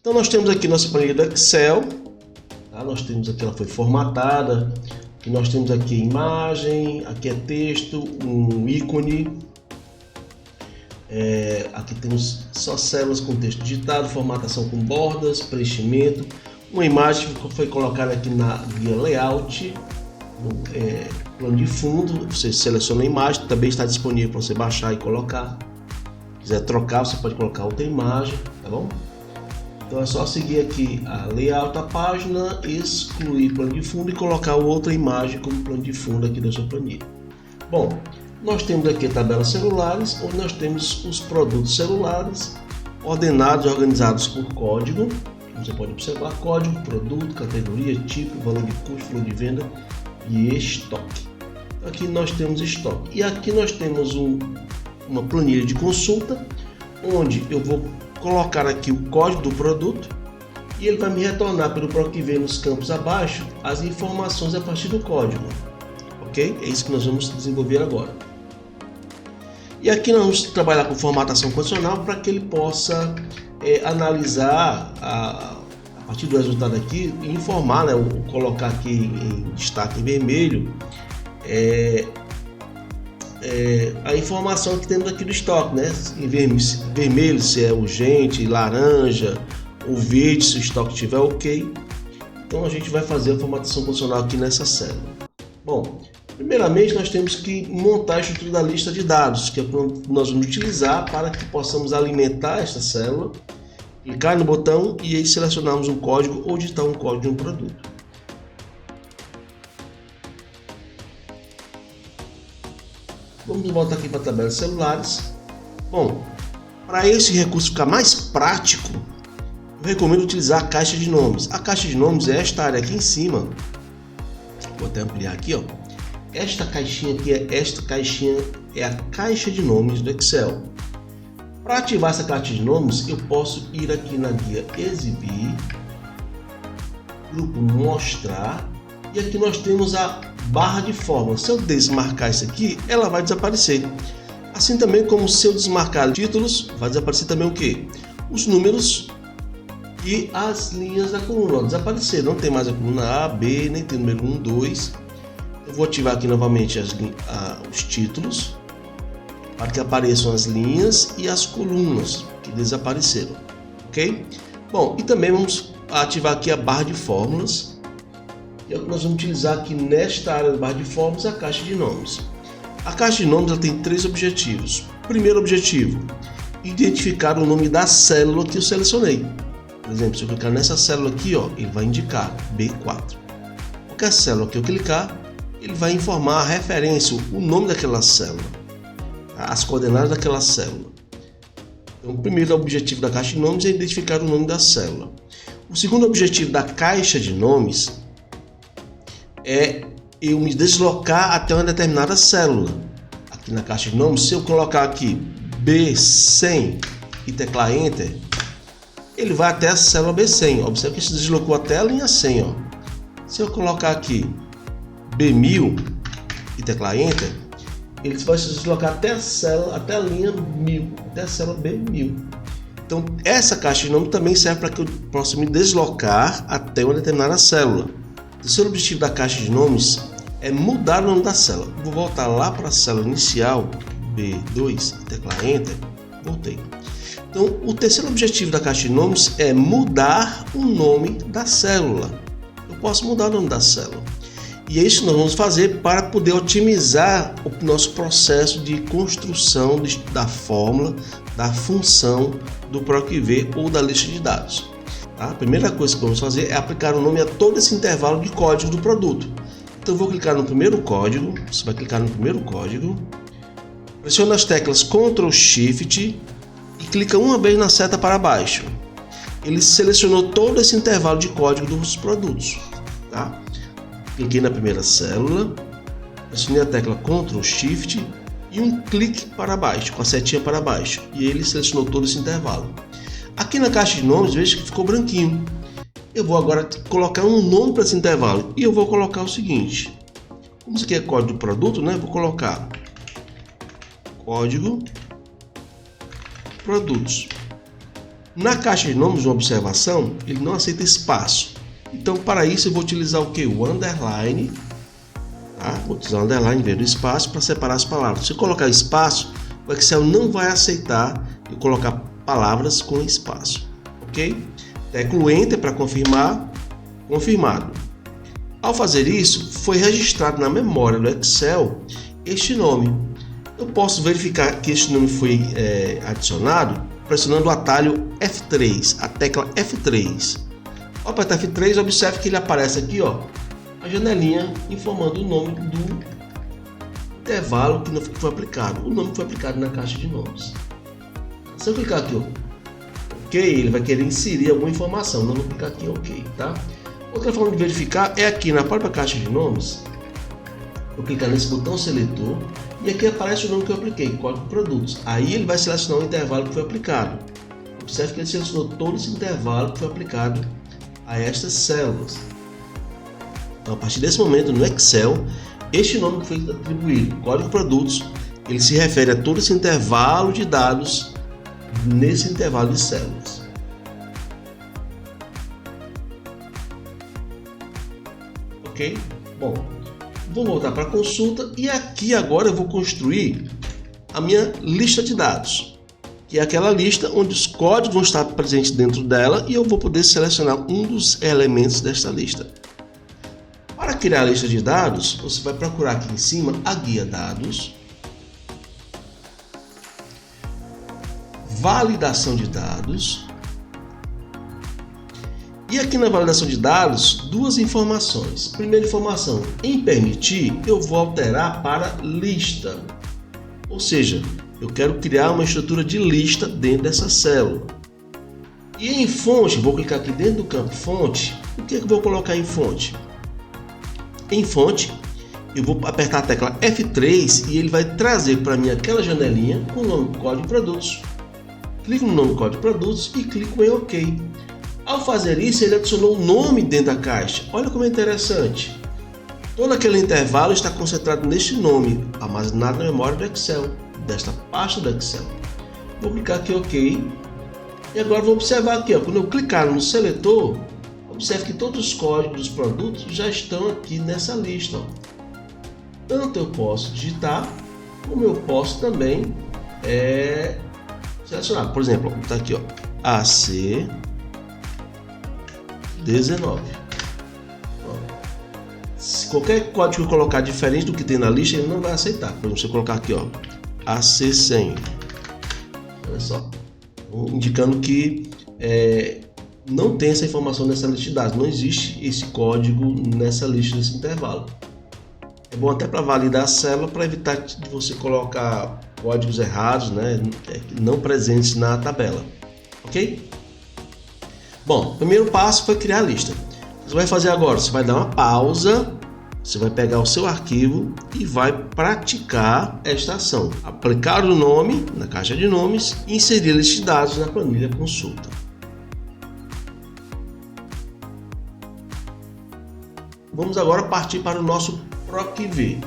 Então nós temos aqui nossa planilha do Excel, tá? Nós temos aqui, ela foi formatada, e nós temos aqui imagem, aqui é texto, um ícone, aqui temos só células com texto digitado, formatação com bordas, preenchimento, uma imagem que foi colocada aqui na guia layout, no plano de fundo. Você seleciona a imagem, também está disponível para você baixar e colocar. Se quiser trocar, você pode colocar outra imagem, tá bom? Então é só seguir aqui a layout da página, excluir plano de fundo e colocar outra imagem como plano de fundo aqui da sua planilha. Bom, nós temos aqui tabelas celulares, onde nós temos os produtos celulares ordenados e organizados por código. Você pode observar código, produto, categoria, tipo, valor de custo, valor de venda e estoque. Aqui nós temos estoque. E aqui nós temos uma planilha de consulta, onde eu vou colocar aqui o código do produto e ele vai me retornar pelo PROC-V nos campos abaixo as informações a partir do código. Ok? É isso que nós vamos desenvolver agora. E aqui nós vamos trabalhar com formatação condicional para que ele possa analisar a partir do resultado aqui e informar, né, colocar aqui em destaque em vermelho a informação que temos aqui do estoque, né? Em vermelho se é urgente, laranja ou verde se o estoque estiver ok. Então a gente vai fazer a formatação condicional aqui nessa célula. Bom, primeiramente nós temos que montar a estrutura da lista de dados, que é o que nós vamos utilizar para que possamos alimentar esta célula, clicar no botão e aí selecionarmos um código ou digitar um código de um produto. Vamos voltar aqui para a tabela celulares. Bom, para esse recurso ficar mais prático, eu recomendo utilizar a caixa de nomes. A caixa de nomes é esta área aqui em cima. Vou até ampliar aqui, ó. Esta caixinha aqui é a caixa de nomes do Excel. Para ativar essa caixa de nomes, eu posso ir aqui na guia Exibir, grupo Mostrar, e aqui nós temos a barra de fórmula. Se eu desmarcar isso aqui, ela vai desaparecer. Assim também como se eu desmarcar títulos, vai desaparecer também o que? Os números e as linhas da coluna. Desaparecer, não tem mais a coluna A, B, nem tem o número 1, 2. Eu vou ativar aqui novamente os títulos, para que apareçam as linhas e as colunas que desapareceram, ok? Bom, e também vamos ativar aqui a barra de fórmulas. E é o que nós vamos utilizar aqui nesta área da barra de fórmulas, a caixa de nomes. A caixa de nomes ela tem 3 objetivos. Primeiro objetivo, identificar o nome da célula que eu selecionei. Por exemplo, se eu clicar nessa célula aqui, ó, ele vai indicar B4. Qualquer célula que eu clicar, ele vai informar a referência, o nome daquela célula, as coordenadas daquela célula. Então, o primeiro objetivo da caixa de nomes é identificar o nome da célula. O segundo objetivo da caixa de nomes é eu me deslocar até uma determinada célula. Aqui na caixa de nomes, se eu colocar aqui B100 e teclar Enter, ele vai até a célula B100. Observe que se deslocou até a linha 100. Ó. Se eu colocar aqui B1000 e teclar Enter, ele vai se deslocar até a célula, até a linha 1000, até a célula B1000. Então, essa caixa de nomes também serve para que eu possa me deslocar até uma determinada célula. O terceiro objetivo da caixa de nomes é mudar o nome da célula. Vou voltar lá para a célula inicial, B2, teclar Enter, voltei. Então, o terceiro objetivo da caixa de nomes é mudar o nome da célula. Eu posso mudar o nome da célula. E é isso que nós vamos fazer para poder otimizar o nosso processo de construção da fórmula, da função do PROC-V ou da lista de dados. A primeira coisa que vamos fazer é aplicar o nome a todo esse intervalo de código do produto. Então eu vou clicar no primeiro código, você vai clicar no primeiro código, pressiona as teclas Ctrl Shift e clica uma vez na seta para baixo. Ele selecionou todo esse intervalo de código dos produtos. Tá? Cliquei na primeira célula, pressionei a tecla Ctrl Shift e um clique para baixo, com a setinha para baixo, e ele selecionou todo esse intervalo. Aqui na caixa de nomes, veja que ficou branquinho. Eu vou agora colocar um nome para esse intervalo e eu vou colocar o seguinte. Como isso aqui é código do produto, né? Vou colocar código produtos. Na caixa de nomes, uma observação, ele não aceita espaço. Então, para isso, eu vou utilizar o que? O underline. Tá? Vou utilizar o underline em vez do espaço para separar as palavras. Se eu colocar espaço, o Excel não vai aceitar eu colocar palavras com espaço. Ok? Teclo Enter para confirmar. Confirmado. Ao fazer isso, foi registrado na memória do Excel este nome. Eu posso verificar que este nome foi adicionado pressionando o atalho F3, a tecla F3. Ao apertar F3, observe que ele aparece aqui, ó, a janelinha informando o nome do intervalo que foi aplicado. O nome que foi aplicado na caixa de nomes. Se eu clicar aqui, ó, OK, ele vai querer inserir alguma informação. Não vou clicar aqui, OK, tá? Outra forma de verificar é aqui na própria caixa de nomes. Eu clicar nesse botão seletor e aqui aparece o nome que eu apliquei, código produtos. Aí ele vai selecionar o intervalo que foi aplicado. Observe que ele selecionou todo esse intervalo que foi aplicado a estas células. Então, a partir desse momento, no Excel, este nome que foi atribuído, código produtos, ele se refere a todo esse intervalo de dados nesse intervalo de células. Ok? Bom, vou voltar para a consulta e aqui agora eu vou construir a minha lista de dados, que é aquela lista onde os códigos vão estar presentes dentro dela e eu vou poder selecionar um dos elementos desta lista. Para criar a lista de dados, você vai procurar aqui em cima a guia dados, validação de dados. E aqui na validação de dados, duas informações. Primeira informação, em permitir, eu vou alterar para lista. Ou seja, eu quero criar uma estrutura de lista dentro dessa célula. E em fonte, vou clicar aqui dentro do campo fonte. O que é que eu vou colocar em fonte? Em fonte, eu vou apertar a tecla F3 e ele vai trazer para mim aquela janelinha com o nome código produtos. Clico no nome código produtos e clico em OK. Ao fazer isso, ele adicionou o nome dentro da caixa. Olha como é interessante. Todo aquele intervalo está concentrado neste nome, armazenado na memória do Excel, desta pasta do Excel. Vou clicar aqui OK. E agora vou observar aqui, ó, quando eu clicar no seletor, observe que todos os códigos dos produtos já estão aqui nessa lista. Ó. Tanto eu posso digitar, como eu posso também selecionar. Por exemplo, está aqui, ó, AC 19. Se qualquer código que eu colocar diferente do que tem na lista, ele não vai aceitar. Por exemplo, se eu colocar aqui, ó, AC100, olha só, indicando que não tem essa informação nessa lista de dados, não existe esse código nessa lista desse intervalo. É bom até para validar a célula, para evitar de você colocar códigos errados, né, não presentes na tabela, ok? Bom, o primeiro passo foi criar a lista. Você vai fazer agora, você vai dar uma pausa, você vai pegar o seu arquivo e vai praticar esta ação. Aplicar o nome na caixa de nomes e inserir a lista de dados na planilha consulta. Vamos agora partir para o nosso PROC-V.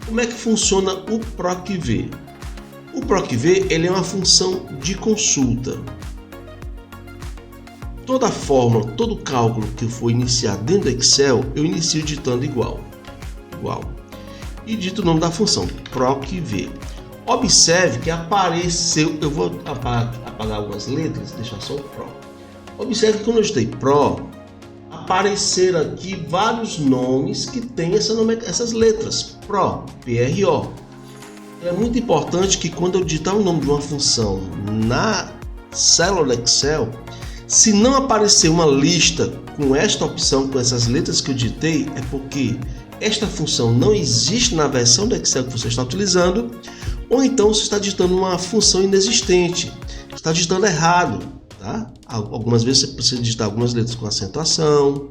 Como é que funciona o PROC-V? O PROC-V ele é uma função de consulta. Toda fórmula, todo cálculo que eu for iniciar dentro do Excel, eu inicio digitando igual. E digito o nome da função, PROC-V. Observe que apareceu, eu vou apagar algumas letras, deixar só o PRO. Observe que quando eu digitei PRO, apareceram aqui vários nomes que têm essas letras, PRO, PRO. É muito importante que quando eu digitar o nome de uma função na célula do Excel, se não aparecer uma lista com esta opção, com essas letras que eu digitei, é porque esta função não existe na versão do Excel que você está utilizando, ou então você está digitando uma função inexistente, está digitando errado, tá? Algumas vezes você precisa digitar algumas letras com acentuação,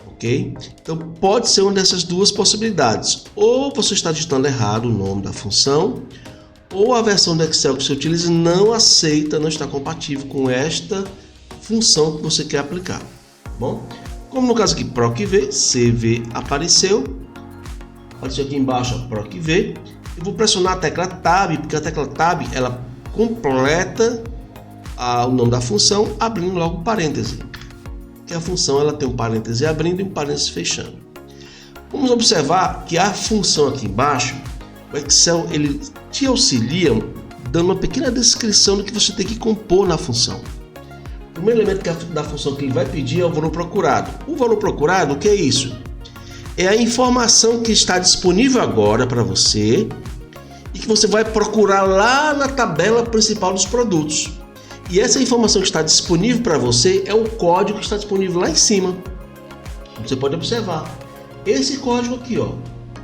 ok? Então pode ser uma dessas duas possibilidades, ou você está digitando errado o nome da função, ou a versão do Excel que você utiliza não aceita, não está compatível com esta função que você quer aplicar, tá bom? Como no caso aqui, PROC-V, CV apareceu aqui embaixo, PROC-V, Eu vou pressionar a tecla Tab, porque a tecla Tab ela completa o nome da função, abrindo logo parêntese. Que a função ela tem um parêntese abrindo e um parêntese fechando. Vamos observar que a função aqui embaixo, o Excel ele te auxilia dando uma pequena descrição do que você tem que compor na função. O primeiro elemento da função que ele vai pedir é o valor procurado. O valor procurado, o que é isso? É a informação que está disponível agora para você e que você vai procurar lá na tabela principal dos produtos. E essa informação que está disponível para você é o código que está disponível lá em cima. Você pode observar. Esse código aqui, ó.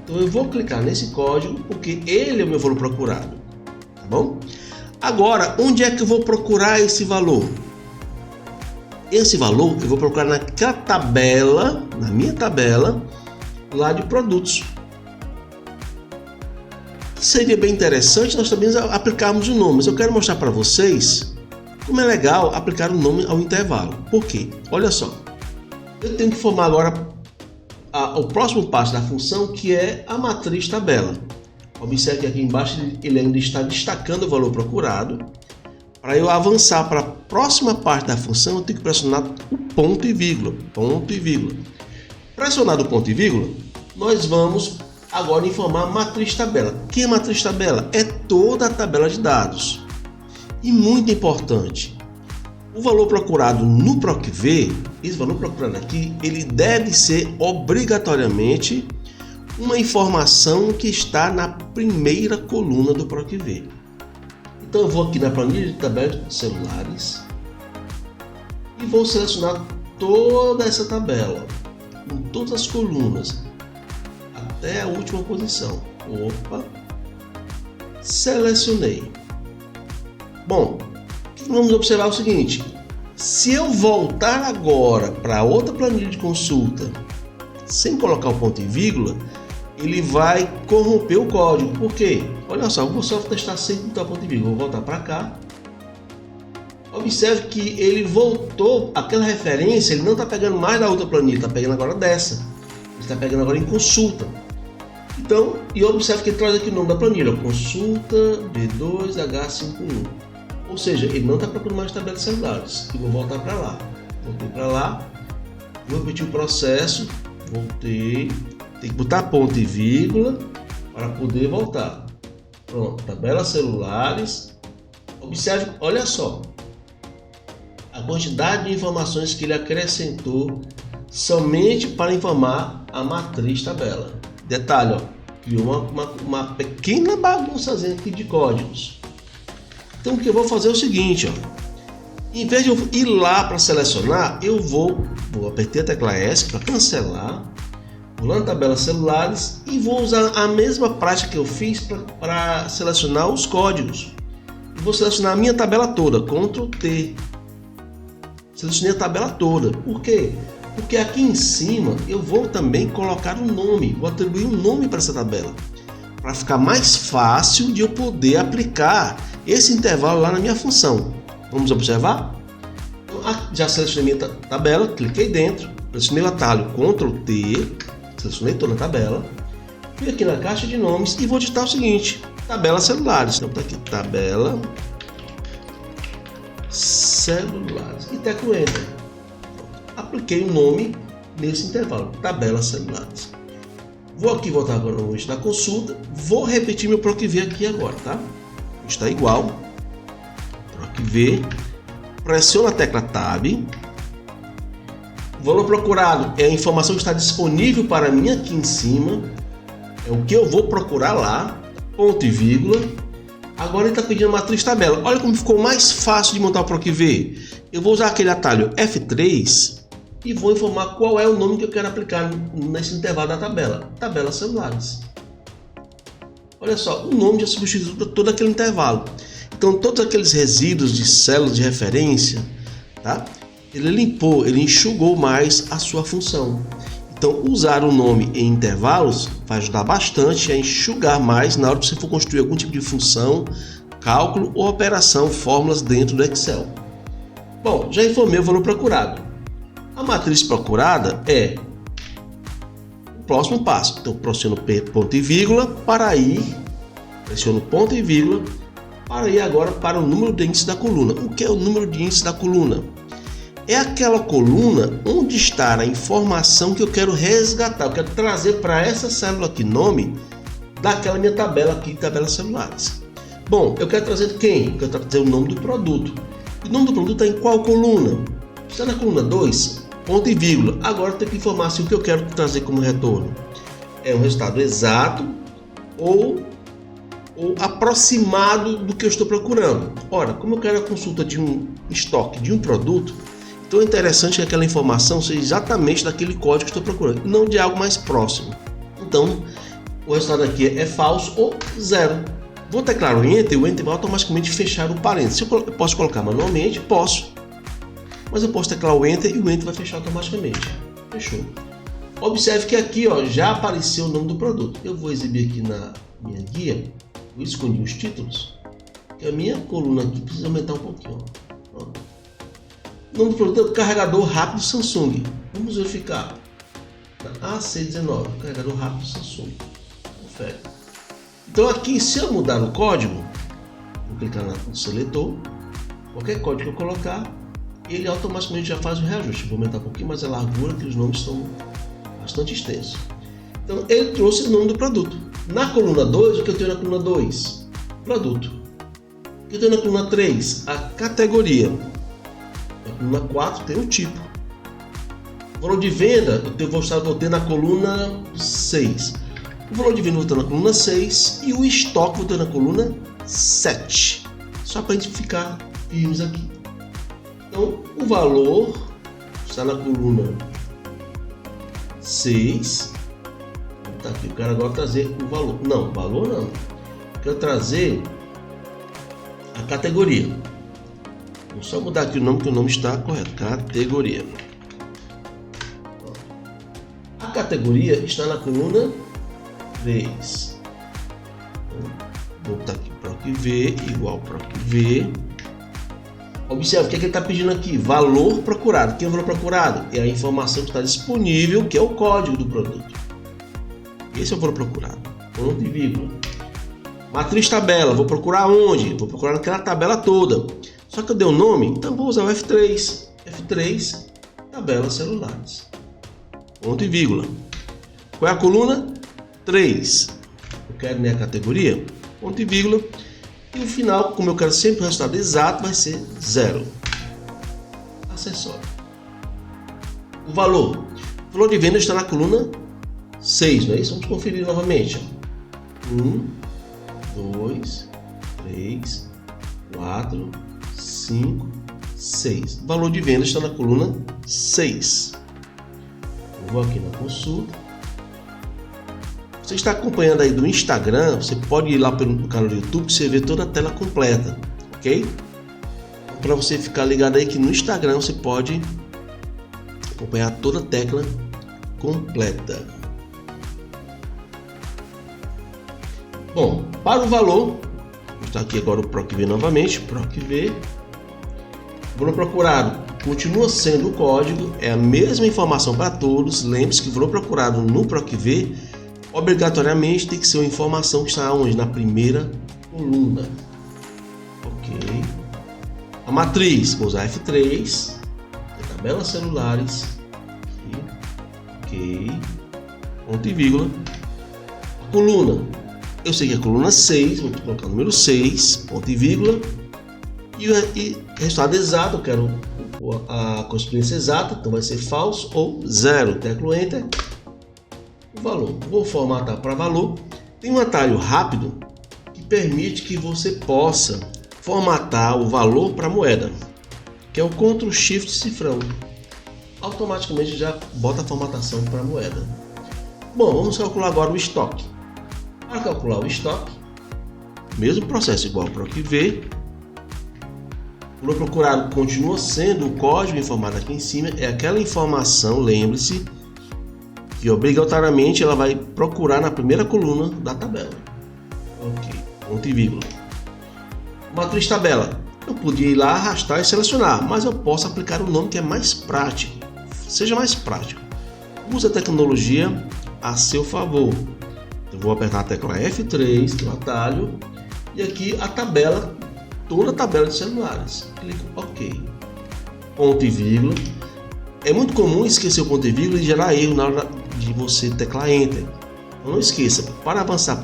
Então eu vou clicar nesse código porque ele é o meu valor procurado. Tá bom? Agora, onde é que eu vou procurar esse valor? Esse valor eu vou procurar naquela tabela, na minha tabela, lá de produtos. Seria bem interessante nós também aplicarmos o nome, mas eu quero mostrar para vocês como é legal aplicar o nome ao intervalo. Por quê? Olha só, eu tenho que formar agora o próximo passo da função, que é a matriz tabela. Observe que aqui embaixo ele ainda está destacando o valor procurado. Para eu avançar para a próxima parte da função, eu tenho que pressionar o ponto e vírgula. Ponto e vírgula. Pressionado o ponto e vírgula, nós vamos agora informar a matriz tabela. O que é matriz tabela? É toda a tabela de dados. E muito importante, o valor procurado no PROC-V, esse valor procurado aqui, ele deve ser obrigatoriamente uma informação que está na primeira coluna do PROC-V. Então eu vou aqui na planilha de tabela de celulares e vou selecionar toda essa tabela, com todas as colunas, até a última posição. Opa! Selecionei. Bom, vamos observar o seguinte: se eu voltar agora para outra planilha de consulta, sem colocar o ponto e vírgula, ele vai corromper o código. Por quê? Olha só, eu vou só testar sem botar ponto e vírgula. Vou voltar para cá. Observe que ele voltou, aquela referência, ele não está pegando mais da outra planilha, está pegando agora dessa. Ele está pegando agora em consulta. Então, e observe que ele traz aqui o nome da planilha, consulta B2H51. Ou seja, ele não está procurando mais tabela de celulares. Eu vou voltar para lá. Voltei para lá. Vou repetir o processo. Voltei. Tem que botar ponto e vírgula para poder voltar. Pronto, tabela celulares. Observe, olha só, a quantidade de informações que ele acrescentou somente para informar a matriz tabela. Detalhe, ó, criou uma pequena bagunçazinha aqui de códigos. Então o que eu vou fazer é o seguinte, ó, em vez de eu ir lá para selecionar, eu vou apertar a tecla S para cancelar. Vou lá na tabela celulares e vou usar a mesma prática que eu fiz para selecionar os códigos. Eu vou selecionar a minha tabela toda, Ctrl T. Selecionei a tabela toda. Por quê? Porque aqui em cima eu vou também colocar um nome, vou atribuir um nome para essa tabela, para ficar mais fácil de eu poder aplicar esse intervalo lá na minha função. Vamos observar? Já selecionei minha tabela, cliquei dentro, pressionei o atalho Ctrl T. Selecionei toda a tabela, fui aqui na caixa de nomes e vou digitar o seguinte: tabela celulares. Então tá aqui, tabela celulares, e teclo Enter. Apliquei o nome nesse intervalo, tabela celulares. Vou aqui voltar agora no eixo da consulta, vou repetir meu PROC-V aqui agora, tá? Está igual, PROC-V, pressiono a tecla Tab. O valor procurado é a informação que está disponível para mim aqui em cima. É o que eu vou procurar lá. Ponto e vírgula. Agora ele está pedindo a matriz tabela. Olha como ficou mais fácil de montar o PROC-V. Eu vou usar aquele atalho F3 e vou informar qual é o nome que eu quero aplicar nesse intervalo da tabela. Tabela celulares. Olha só, o nome já substitui todo aquele intervalo. Então todos aqueles resíduos de células de referência, tá? Ele limpou, ele enxugou mais a sua função. Então, usar o nome em intervalos vai ajudar bastante a enxugar mais na hora que você for construir algum tipo de função, cálculo ou operação, fórmulas dentro do Excel. Bom, já informei o valor procurado. A matriz procurada é o próximo passo. Então, pressiono ponto e vírgula para ir Pressiono ponto e vírgula para ir agora para o número de índice da coluna. O que é o número de índice da coluna? É aquela coluna onde está a informação que eu quero resgatar, eu quero trazer para essa célula aqui, nome daquela minha tabela aqui, tabelas celulares. Bom, eu quero trazer quem? Eu quero trazer o nome do produto. O nome do produto está em qual coluna? Está na coluna 2, ponto e vírgula. Agora eu tenho que informar assim, o que eu quero trazer como retorno. É um resultado exato ou aproximado do que eu estou procurando. Ora, como eu quero a consulta de um estoque de um produto, então é interessante que aquela informação seja exatamente daquele código que estou procurando, não de algo mais próximo. Então, o resultado aqui é falso ou zero. Vou teclar o Enter, o Enter vai automaticamente fechar o parênteses. Eu posso colocar manualmente? Posso. Mas eu posso teclar o Enter e o Enter vai fechar automaticamente. Fechou. Observe que aqui já apareceu o nome do produto. Eu vou exibir aqui na minha guia. Eu escondi os títulos. Que a minha coluna aqui precisa aumentar um pouquinho. Pronto. O nome do produto é o carregador rápido Samsung. Vamos verificar. AC19, carregador rápido Samsung. Confere. Então aqui, se eu mudar o código, vou clicar no seletor, qualquer código que eu colocar, ele automaticamente já faz o reajuste. Vou aumentar um pouquinho mais a largura, que os nomes são bastante extensos. Então ele trouxe o nome do produto. Na coluna 2, o que eu tenho na coluna 2? Produto. O que eu tenho na coluna 3? A categoria. Na coluna 4 tem o tipo. O valor de venda vou ter na coluna 6. O valor de venda vou ter na coluna 6 e o estoque vou ter na coluna 7. Só para a gente ficar firmes aqui. Então, o valor está na coluna 6. Tá aqui, eu quero agora trazer o valor. Não, valor não. Eu quero trazer a categoria. Vou só mudar aqui o nome, que o nome está correto. Categoria. A categoria está na coluna 3. Vou botar aqui PROC-V igual PROC-V. Observe o que ele está pedindo aqui. Valor procurado. Quem é o valor procurado? É a informação que está disponível, que é o código do produto. Esse é o valor procurado. Ponto e vírgula. Matriz tabela. Vou procurar onde? Vou procurar naquela tabela toda. Só que eu dei o nome, então vou usar o F3. F3, tabelas celulares. Ponto e vírgula. Qual é a coluna? 3. Eu quero a categoria? Ponto e vírgula. E o final, como eu quero sempre o resultado exato, vai ser 0. Acessório. O valor. O valor de venda está na coluna 6, não é isso? Vamos conferir novamente. 1, 2, 3, 4, 5, 6. O valor de venda está na coluna 6. Eu vou aqui na consulta. Você está acompanhando aí do Instagram, você pode ir lá pelo canal do YouTube e você vê toda a tela completa, ok? Para você ficar ligado aí que no Instagram você pode acompanhar toda a tecla completa. Bom, para o valor, vou mostrar aqui agora o PROC-V novamente, PROC-V. O valor procurado continua sendo o código, é a mesma informação para todos. Lembre-se que o valor procurado no PROC-V obrigatoriamente tem que ser uma informação que está onde? Na primeira coluna. Ok. A matriz, vou usar F3. Tabelas celulares. Ok. Ponto e vírgula. A coluna. Eu sei que é a coluna 6. Vou colocar o número 6. Ponto e vírgula. E resultado exato. Eu quero a correspondência exata. Então vai ser falso ou 0. Teclo Enter. Valor. Vou formatar para valor. Tem um atalho rápido que permite que você possa formatar o valor para moeda, que é o Ctrl Shift cifrão. Automaticamente já bota a formatação para moeda. Bom, vamos calcular agora o estoque. Para calcular o estoque, mesmo processo igual ao PROC-V. O valor procurado continua sendo o código informado aqui em cima, é aquela informação, lembre-se, que obrigatoriamente ela vai procurar na primeira coluna da tabela. Ok, ponto e vírgula. Matriz tabela. Eu podia ir lá, arrastar e selecionar, mas eu posso aplicar um nome que é mais prático. Seja mais prático. Use a tecnologia a seu favor. Eu vou apertar a tecla F3, que é o atalho, e aqui a tabela, toda a tabela de celulares. Clico OK. Ponto e vírgula. É muito comum esquecer o ponto e vírgula e gerar erro na hora de você teclar Enter. Então não esqueça, para avançar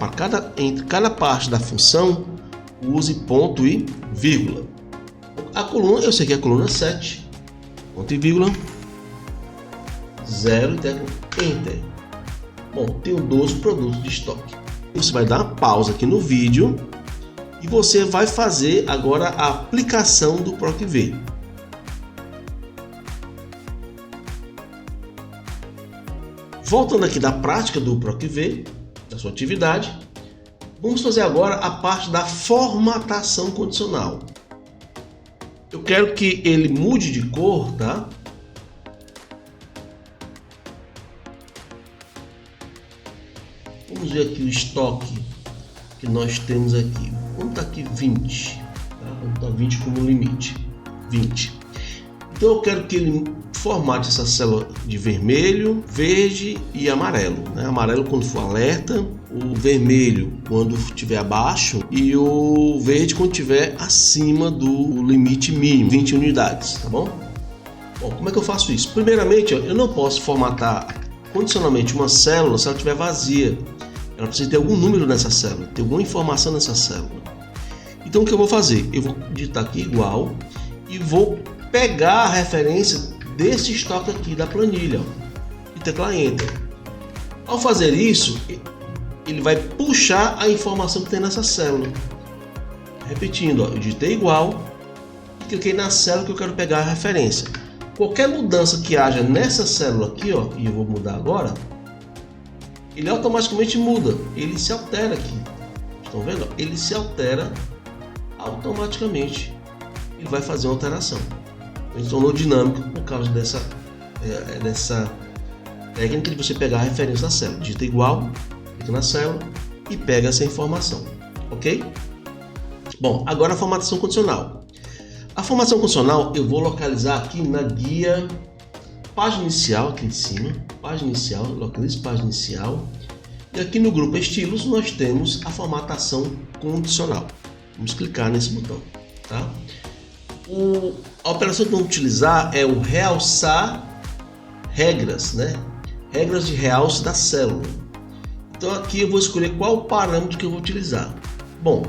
entre cada parte da função, use ponto e vírgula. A coluna, eu sei que é a coluna 7, ponto e vírgula, 0 e tecla Enter. Bom, tenho 12 produtos de estoque. Você vai dar uma pausa aqui no vídeo e você vai fazer agora a aplicação do PROC-V. Voltando aqui da prática do PROC-V, da sua atividade, vamos fazer agora a parte da formatação condicional. Eu quero que ele mude de cor, tá? Vamos ver aqui o estoque que nós temos aqui. Vamos botar aqui 20, tá? Vamos botar 20 como limite. 20. Então eu quero que ele formate essa célula de vermelho, verde e amarelo, né? Amarelo quando for alerta, o vermelho quando estiver abaixo e o verde quando estiver acima do limite mínimo, 20 unidades, tá bom? Bom, como é que eu faço isso? Primeiramente, eu não posso formatar condicionalmente uma célula se ela estiver vazia. Ela precisa ter algum número nessa célula, ter alguma informação nessa célula. Então o que eu vou fazer? Eu vou digitar aqui igual e vou pegar a referência desse estoque aqui da planilha, ó, e teclar Enter. Ao fazer isso, ele vai puxar a informação que tem nessa célula. Repetindo, ó, eu digitei igual e cliquei na célula que eu quero pegar a referência. Qualquer mudança que haja nessa célula aqui, ó, e eu vou mudar agora, ele automaticamente muda, ele se altera aqui. Estão vendo? Ele se altera automaticamente. Ele vai fazer uma alteração. Ele se tornou dinâmico por causa dessa técnica de você pegar a referência da célula. Digita igual, clica na célula e pega essa informação. Ok? Bom, agora a formatação condicional. A formação condicional eu vou localizar aqui na guia página inicial, aqui em cima. Página inicial, localize página inicial. E aqui no grupo estilos nós temos a formatação condicional. Vamos clicar nesse botão, tá? A operação que vamos utilizar é o realçar regras, né? Regras de realce da célula. Então aqui eu vou escolher qual parâmetro que eu vou utilizar. Bom,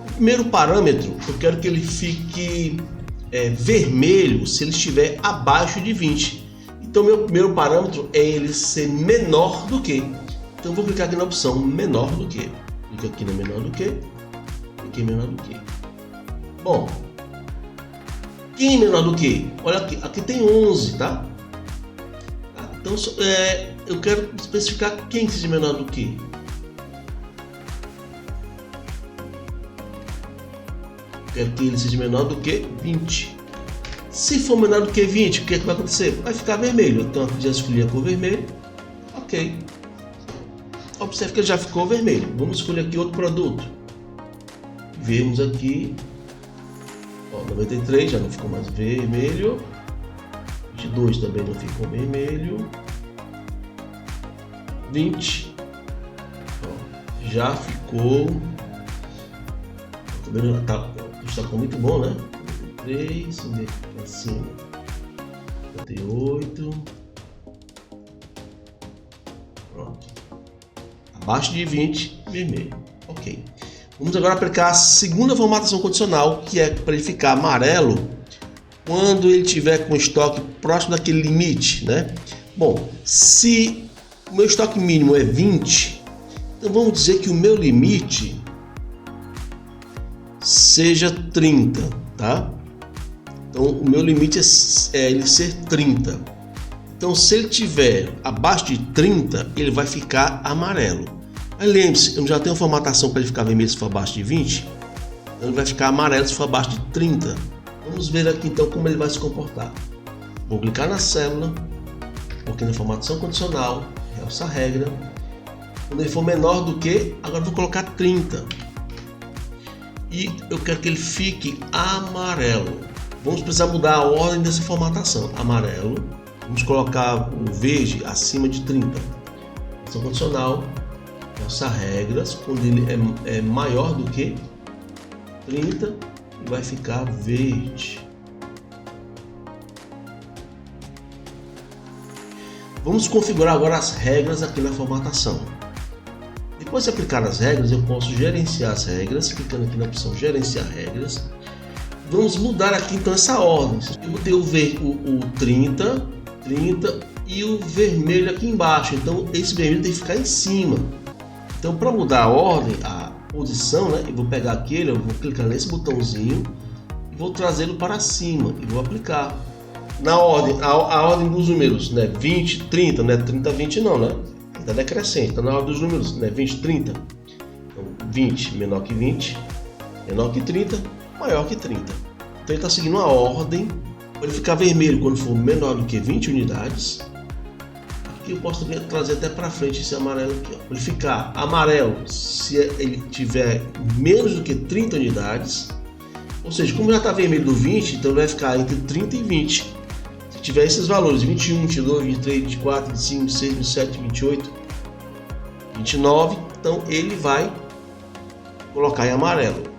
o primeiro parâmetro eu quero que ele fique vermelho se ele estiver abaixo de 20. Então meu primeiro parâmetro é ele ser menor do que. Então eu vou clicar aqui na opção menor do que. Clica aqui no menor do que. Cliquei menor do que. Bom, quem é menor do que? Olha aqui tem 11, tá? Então eu quero especificar quem seja menor do que. Quero que ele seja menor do que 20. Se for menor do que 20, o que vai acontecer? Vai ficar vermelho. Então aqui já escolhi a cor vermelho. Ok. Observe que ele já ficou vermelho. Vamos escolher aqui outro produto. Vemos aqui. Ó, 93 já não ficou mais vermelho. 22 também não ficou vermelho. 20. Ó, já ficou. Está muito bom, né? 53, vamos ver aqui acima. 58. Pronto. Abaixo de 20, vermelho. Ok. Vamos agora aplicar a segunda formatação condicional, que é para ele ficar amarelo quando ele tiver com estoque próximo daquele limite, né? Bom, se o meu estoque mínimo é 20, então vamos dizer que o meu limite seja 30, tá? Então o meu limite é ele ser 30. Então se ele tiver abaixo de 30, ele vai ficar amarelo. Aí lembre-se, eu já tenho formatação para ele ficar vermelho se for abaixo de 20, então ele vai ficar amarelo se for abaixo de 30. Vamos ver aqui então como ele vai se comportar. Vou clicar na célula, porque na formatação condicional, realça a regra. Quando ele for menor do que, agora vou colocar 30. E eu quero que ele fique amarelo. Vamos precisar mudar a ordem dessa formatação. Amarelo. Vamos colocar o verde acima de 30. Formatação condicional. nossa regras, quando ele é maior do que 30, vai ficar verde. Vamos configurar agora as regras aqui na formatação. Depois de aplicar as regras, eu posso gerenciar as regras, clicando aqui na opção gerenciar regras. Vamos mudar aqui então essa ordem. Eu botei o 30 e o vermelho aqui embaixo, então esse vermelho tem que ficar em cima. Então, para mudar a ordem, a posição, né, eu vou pegar aquele, eu vou clicar nesse botãozinho e vou trazê-lo para cima e vou aplicar. Na ordem, a ordem dos números, né, 20, 30, não é 30, 20 não, né? Está decrescente, está na ordem dos números, né, 20, 30. Então, 20 menor que 20, menor que 30, maior que 30. Então ele está seguindo a ordem. Ele ficar vermelho quando for menor do que 20 unidades. Aqui eu posso também trazer até para frente esse amarelo aqui. Ó. Ele ficar amarelo se ele tiver menos do que 30 unidades. Ou seja, como já está vermelho do 20, então ele vai ficar entre 30 e 20. Se tiver esses valores, 21, 22, 23, 24, 25, 26, 27, 28, 29, então ele vai colocar em amarelo.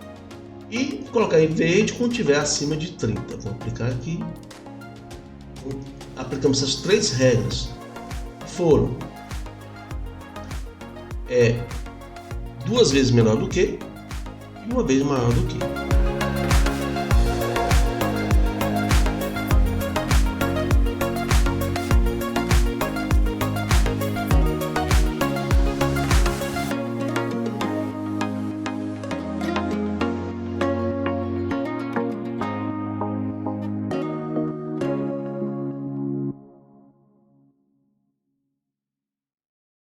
E colocar em verde quando estiver acima de 30. Vou aplicar aqui. Aplicamos essas três regras. Foram 2 vezes menor do que e 1 vez maior do que.